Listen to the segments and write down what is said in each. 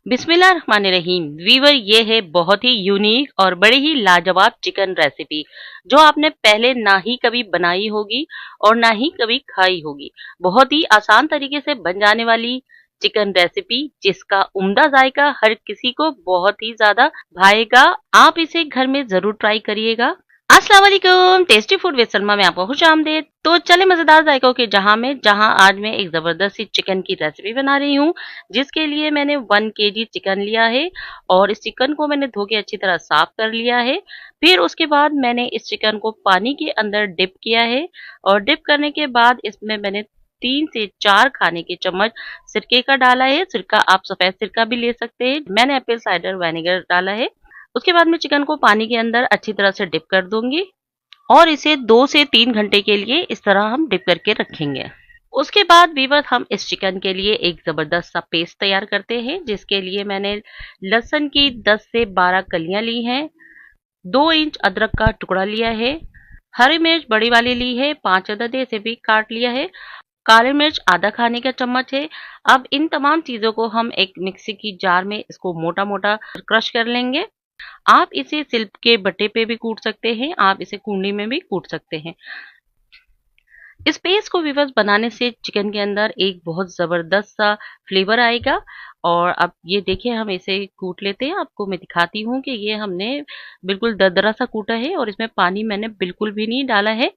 बिस्मिल्लाहिर्रहमानिर्रहीम। वीवर, ये है बहुत ही यूनिक और बड़े ही लाजवाब चिकन रेसिपी जो आपने पहले ना ही कभी बनाई होगी और ना ही कभी खाई होगी। बहुत ही आसान तरीके से बन जाने वाली चिकन रेसिपी जिसका उम्दा जायका हर किसी को बहुत ही ज्यादा भाएगा। आप इसे घर में जरूर ट्राई करिएगा। अस्सलाम वालेकुम, टेस्टी फूड विद सलमा में आपको खुश आमदेद। तो चले मजेदार जायकों के जहां आज मैं एक जबरदस्त सी चिकन की रेसिपी बना रही हूँ, जिसके लिए मैंने 1 kg चिकन लिया है और इस चिकन को मैंने धो के अच्छी तरह साफ कर लिया है। फिर उसके बाद मैंने इस चिकन को पानी के अंदर डिप किया है और डिप करने के बाद इसमें मैंने 3 से 4 खाने के चम्मच सिरके का डाला है। सिरका आप सफेद सिरका भी ले सकते हैं, मैंने एप्पल साइडर विनेगर डाला है। उसके बाद मैं चिकन को पानी के अंदर अच्छी तरह से डिप कर दूंगी और इसे 2 से 3 घंटे के लिए इस तरह हम डिप करके रखेंगे। उसके बाद वीवर हम इस चिकन के लिए एक जबरदस्त सा पेस्ट तैयार करते हैं, जिसके लिए मैंने लहसुन की 10 से 12 कलियां ली हैं, 2 इंच अदरक का टुकड़ा लिया है, हरी मिर्च बड़ी वाली ली है 5 अदद, इसे भी काट लिया है, काली मिर्च आधा खाने का चम्मच है। अब इन तमाम चीजों को हम एक मिक्सी की जार में इसको मोटा मोटा क्रश कर लेंगे। आप इसे सिल्क के बट्टे पे भी कूट सकते हैं, आप इसे कूंडी में भी कूट सकते हैं। इस पेस्ट को विवश बनाने से चिकन के अंदर एक बहुत जबरदस्त सा फ्लेवर आएगा। और अब ये देखिए, हम इसे कूट लेते हैं। आपको मैं दिखाती हूँ कि ये हमने बिल्कुल दरदरा सा कूटा है और इसमें पानी मैंने बिल्कुल भी नहीं डाला है।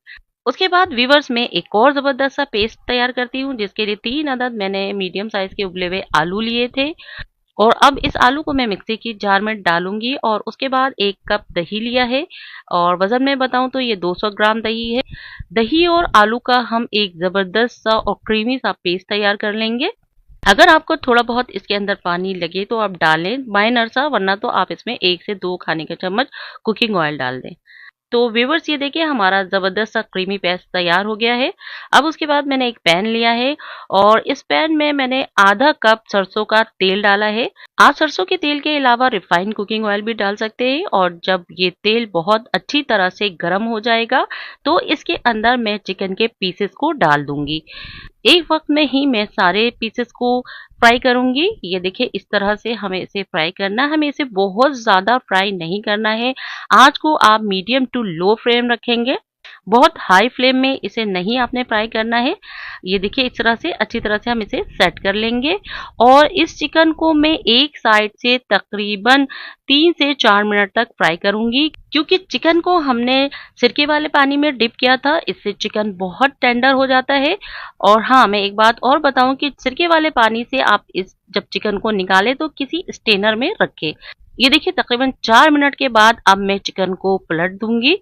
उसके बाद वीवर्स में एक और जबरदस्त सा पेस्ट तैयार करती हूँ, जिसके लिए 3 अदद मैंने मीडियम साइज के उबले हुए आलू लिए थे और अब इस आलू को मैं मिक्सी की जार में डालूंगी। और उसके बाद 1 कप दही लिया है और वजन में बताऊं तो ये 200 ग्राम दही है। दही और आलू का हम एक जबरदस्त सा और क्रीमी सा पेस्ट तैयार कर लेंगे। अगर आपको थोड़ा बहुत इसके अंदर पानी लगे तो आप डालें माइनर सा, वरना तो आप इसमें 1 से 2 खाने के चम्मच कुकिंग ऑयल डाल दें। तो व्यूवर्स, ये देखिए हमारा जबरदस्त सा क्रीमी पेस्ट तैयार हो गया है। अब उसके बाद मैंने एक पैन लिया है और इस पैन में मैंने आधा कप सरसों का तेल डाला है। आप सरसों के तेल के अलावा रिफाइंड कुकिंग ऑयल भी डाल सकते हैं। और जब ये तेल बहुत अच्छी तरह से गर्म हो जाएगा तो इसके अंदर मैं चिकन के पीसेस को डाल दूंगी। एक वक्त में ही मैं सारे पीसेस को फ्राई करूंगी। ये देखिए, इस तरह से हमें इसे फ्राई करना है, हमें इसे बहुत ज्यादा फ्राई नहीं करना है। आंच को आप मीडियम टू लो फ्लेम रखेंगे, बहुत हाई फ्लेम में इसे नहीं आपने फ्राई करना है। ये देखिए, इस तरह से अच्छी तरह से हम इसे सेट कर लेंगे। और इस चिकन को मैं एक साइड से तकरीबन 3 से 4 मिनट तक फ्राई करूंगी, क्योंकि चिकन को हमने सिरके वाले पानी में डिप किया था, इससे चिकन बहुत टेंडर हो जाता है। और हाँ, मैं एक बात और बताऊं कि सिरके वाले पानी से आप इस जब चिकन को निकालें तो किसी स्टेनर में रखें। ये देखिए, तकरीबन 4 मिनट के बाद अब मैं चिकन को पलट दूंगी।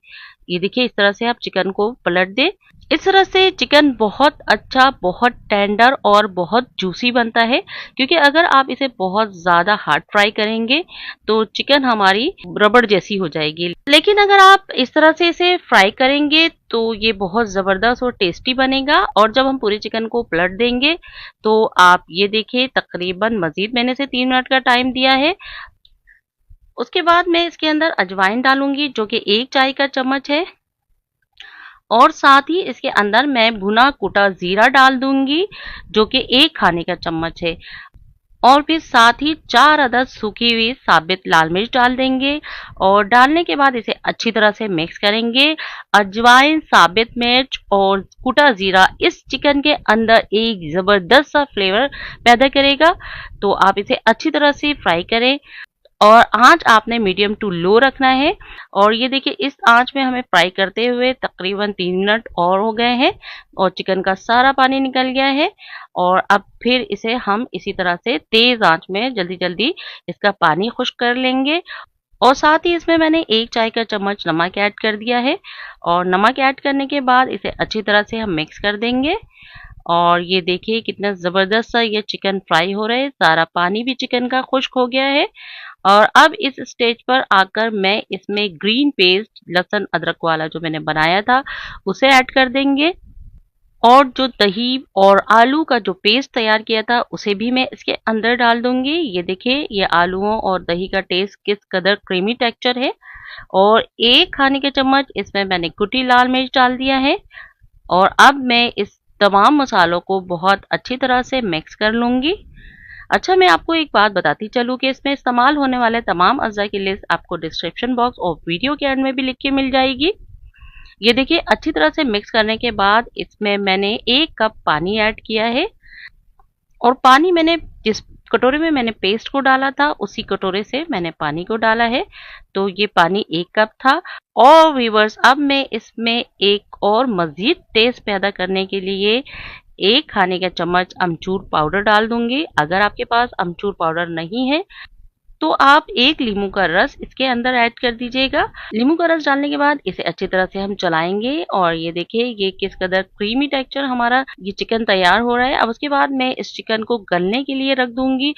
ये देखिए, इस तरह से आप चिकन को पलट दें। इस तरह से चिकन बहुत अच्छा, बहुत टेंडर और बहुत जूसी बनता है, क्योंकि अगर आप इसे बहुत ज्यादा हार्ड फ्राई करेंगे तो चिकन हमारी रबड़ जैसी हो जाएगी। लेकिन अगर आप इस तरह से इसे फ्राई करेंगे तो ये बहुत जबरदस्त और टेस्टी बनेगा। और जब हम पूरे चिकन को पलट देंगे तो आप ये देखिए, तकरीबन मजीद मैंने इसे 3 मिनट का टाइम दिया है। उसके बाद मैं इसके अंदर अजवाइन डालूंगी, जो कि 1 चाय का चम्मच है। और साथ ही इसके अंदर मैं भुना कुटा जीरा डाल दूंगी, जो कि 1 खाने का चम्मच है। और फिर साथ ही 4 अदद सूखी हुई साबित लाल मिर्च डाल देंगे और डालने के बाद इसे अच्छी तरह से मिक्स करेंगे। अजवाइन, साबित मिर्च और कुटा जीरा इस चिकन के अंदर एक जबरदस्त सा फ्लेवर पैदा करेगा। तो आप इसे अच्छी तरह से फ्राई करें और आंच आपने मीडियम टू लो रखना है। और ये देखिए, इस आंच में हमें फ्राई करते हुए तकरीबन 3 मिनट और हो गए हैं और चिकन का सारा पानी निकल गया है। और अब फिर इसे हम इसी तरह से तेज आंच में जल्दी जल्दी इसका पानी खुश्क कर लेंगे। और साथ ही इसमें मैंने 1 चाय का चम्मच नमक ऐड कर दिया है और नमक ऐड करने के बाद इसे अच्छी तरह से हम मिक्स कर देंगे। और ये देखिए, कितना जबरदस्त सा ये चिकन फ्राई हो रहा है, सारा पानी भी चिकन का खुश्क हो गया है। और अब इस स्टेज पर आकर मैं इसमें ग्रीन पेस्ट, लहसुन अदरक वाला जो मैंने बनाया था, उसे ऐड कर देंगे। और जो दही और आलू का जो पेस्ट तैयार किया था उसे भी मैं इसके अंदर डाल दूंगी। ये देखिए, ये आलूओं और दही का टेस्ट किस कदर क्रीमी टेक्सचर है। और 1 खाने के चम्मच इसमें मैंने कुटी लाल मिर्च डाल दिया है। और अब मैं इस तमाम मसालों को बहुत अच्छी तरह से मिक्स कर लूंगी। अच्छा, मैं आपको एक बात बताती चलूँ कि इसमें इस्तेमाल होने वाले तमाम अज़्ज़ा की लिस्ट आपको डिस्क्रिप्शन बॉक्स और वीडियो के एंड में भी लिख के मिल जाएगी। ये देखिए अच्छी तरह से मिक्स करने के बाद इसमें मैंने 1 कप पानी ऐड किया है और पानी मैंने जिस कटोरे में मैंने पेस्ट को डाला था उसी कटोरे से मैंने पानी को डाला है। तो ये पानी 1 कप था। और व्यूअर्स, अब मैं इसमें एक और मज़ीद टेस्ट पैदा करने के लिए 1 खाने का चम्मच अमचूर पाउडर डाल दूंगी। अगर आपके पास अमचूर पाउडर नहीं है तो आप 1 लींबू का रस इसके अंदर ऐड कर दीजिएगा। लींबू का रस डालने के बाद इसे अच्छी तरह से हम चलाएंगे और ये देखिए ये किस कदर क्रीमी टेक्सचर हमारा ये चिकन तैयार हो रहा है। अब उसके बाद मैं इस चिकन को गलने के लिए रख दूंगी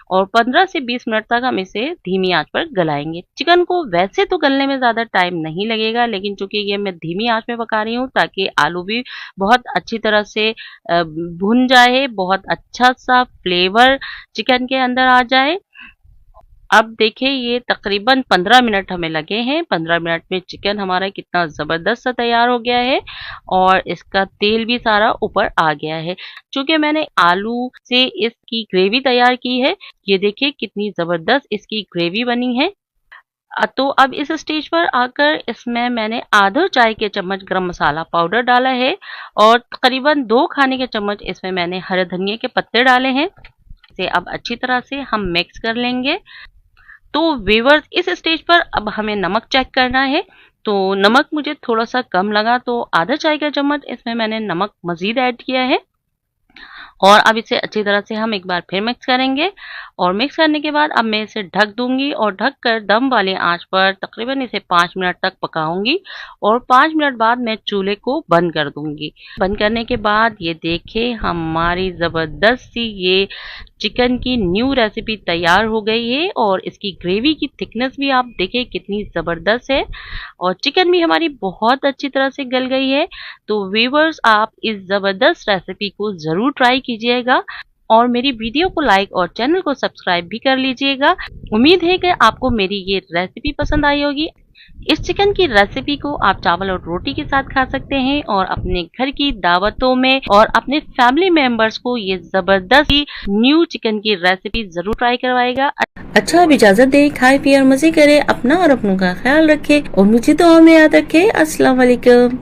और 15 से 20 मिनट तक हम इसे धीमी आंच पर गलाएंगे। चिकन को वैसे तो गलने में ज़्यादा टाइम नहीं लगेगा, लेकिन चूंकि ये मैं धीमी आंच में पका रही हूँ ताकि आलू भी बहुत अच्छी तरह से भुन जाए, बहुत अच्छा सा फ्लेवर चिकन के अंदर आ जाए। अब देखिए ये तकरीबन 15 मिनट हमें लगे हैं। 15 मिनट में चिकन हमारा कितना ज़बरदस्त सा तैयार हो गया है और इसका तेल भी सारा ऊपर आ गया है। चूँकि मैंने आलू से इसकी ग्रेवी तैयार की है, ये देखिए कितनी ज़बरदस्त इसकी ग्रेवी बनी है। तो अब इस स्टेज पर आकर इसमें मैंने आधा चाय के चम्मच गरम मसाला पाउडर डाला है और तकरीबन 2 खाने के चम्मच इसमें मैंने हरे धनिये के पत्ते डाले हैं। इसे अब अच्छी तरह से हम मिक्स कर लेंगे। तो व्यूअर्स, इस स्टेज पर अब हमें नमक चेक करना है। तो नमक मुझे थोड़ा सा कम लगा तो आधा चाय का चम्मच इसमें मैंने नमक मजीद ऐड किया है और अब इसे अच्छी तरह से हम एक बार फिर मिक्स करेंगे और मिक्स करने के बाद अब मैं इसे ढक दूंगी और ढक कर दम वाली आंच पर तकरीबन इसे 5 मिनट तक पकाऊंगी और 5 मिनट बाद मैं चूल्हे को बंद कर दूंगी। बंद करने के बाद ये देखें हमारी ज़बरदस्त सी ये चिकन की न्यू रेसिपी तैयार हो गई है और इसकी ग्रेवी की थिकनेस भी आप देखें कितनी ज़बरदस्त है और चिकन भी हमारी बहुत अच्छी तरह से गल गई है। तो व्यूअर्स, आप इस ज़बरदस्त रेसिपी को ज़रूर ट्राई कीजिएगा और मेरी वीडियो को लाइक और चैनल को सब्सक्राइब भी कर लीजिएगा। उम्मीद है कि आपको मेरी ये रेसिपी पसंद आई होगी। इस चिकन की रेसिपी को आप चावल और रोटी के साथ खा सकते हैं और अपने घर की दावतों में और अपने फैमिली मेंबर्स को ये जबरदस्त न्यू चिकन की रेसिपी जरूर ट्राई करवाएगा। अच्छा, अब इजाजत दें, खाए पिए और मजे करें, अपना और अपनों का ख्याल रखें और मुझे दुआ में याद रखें। अस्सलाम वालेकुम।